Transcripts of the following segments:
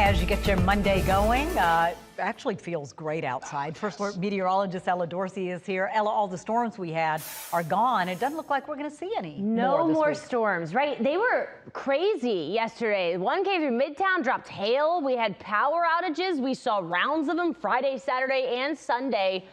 as you get your Monday going. Actually feels great outside. First Alert meteorologist Ella Dorsey is here. Ella, all the storms we had are gone. It doesn't look like we're going to see any No more week. storms, right? They were crazy yesterday. One came through Midtown, dropped hail. We had power outages. We saw rounds of them Friday, Saturday, and Sunday.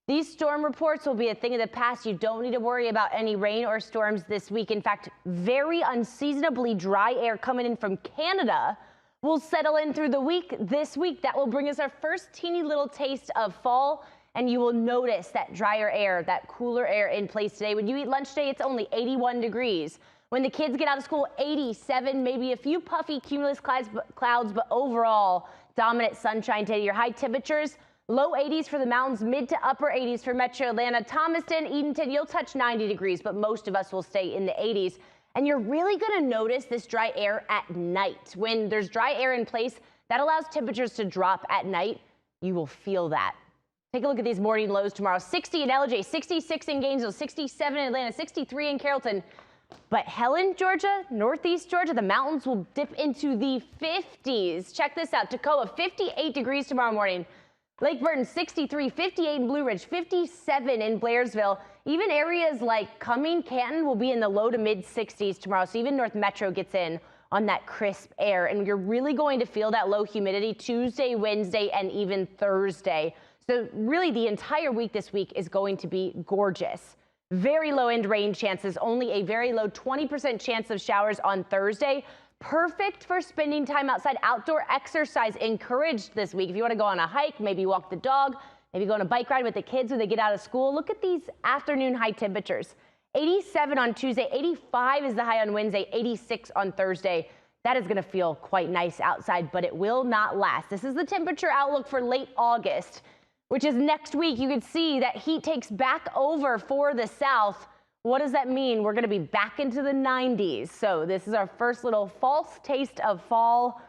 These storm reports will be a thing of the past. You don't need to worry about any rain or storms this week. In fact, very unseasonably dry air coming in from Canada will settle in through the week this week. That will bring us our first teeny little taste of fall, and you will notice that drier air, that cooler air in place today. When you eat lunch today, it's only 81 degrees. When the kids get out of school, 87, maybe a few puffy cumulus clouds, but overall dominant sunshine today. Your high temperatures, low 80s for the mountains, mid to upper 80s for Metro Atlanta. Thomaston, Edenton, you'll touch 90 degrees, but most of us will stay in the 80s. And you're really going to notice this dry air at night. When there's dry air in place, that allows temperatures to drop at night. You will feel that. Take a look at these morning lows tomorrow. 60 in LJ, 66 in Gainesville, 67 in Atlanta, 63 in Carrollton. But Helen, Georgia, northeast Georgia, the mountains will dip into the 50s. Check this out. Toccoa, 58 degrees tomorrow morning. Lake Burton, 63, 58 in Blue Ridge, 57 in Blairsville. Even areas like Cumming, Canton will be in the low to mid 60s tomorrow. So even North Metro gets in on that crisp air. And you're really going to feel that low humidity Tuesday, Wednesday, and even Thursday. So really the entire week this week is going to be gorgeous. Very low end rain chances, only a very low 20% chance of showers on Thursday. Perfect for spending time outside. Outdoor exercise encouraged this week. If you want to go on a hike, maybe walk the dog, maybe go on a bike ride with the kids when they get out of school. Look at these afternoon high temperatures. 87 on Tuesday, 85 is the high on Wednesday, 86 on Thursday. That is going to feel quite nice outside, but it will not last. This is the temperature outlook for late August, which is next week. You can see that heat takes back over for the south. What does that mean? We're going to be back into the 90s. So this is our first little false taste of fall,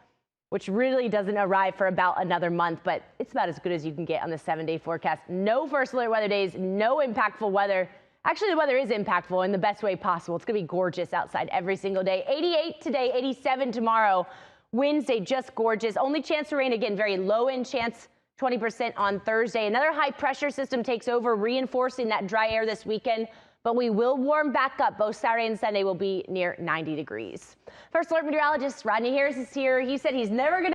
which really doesn't arrive for about another month, but it's about as good as you can get on the 7-day forecast. No First Alert weather days, no impactful weather. Actually, the weather is impactful in the best way possible. It's going to be gorgeous outside every single day. 88 today, 87 tomorrow. Wednesday, just gorgeous. Only chance for rain, again, very low end chance, 20% on Thursday. Another high pressure system takes over, reinforcing that dry air this weekend. But we will warm back up. Both Saturday and Sunday will be near 90 degrees. First Alert meteorologist Rodney Harris is here. He said he's never going to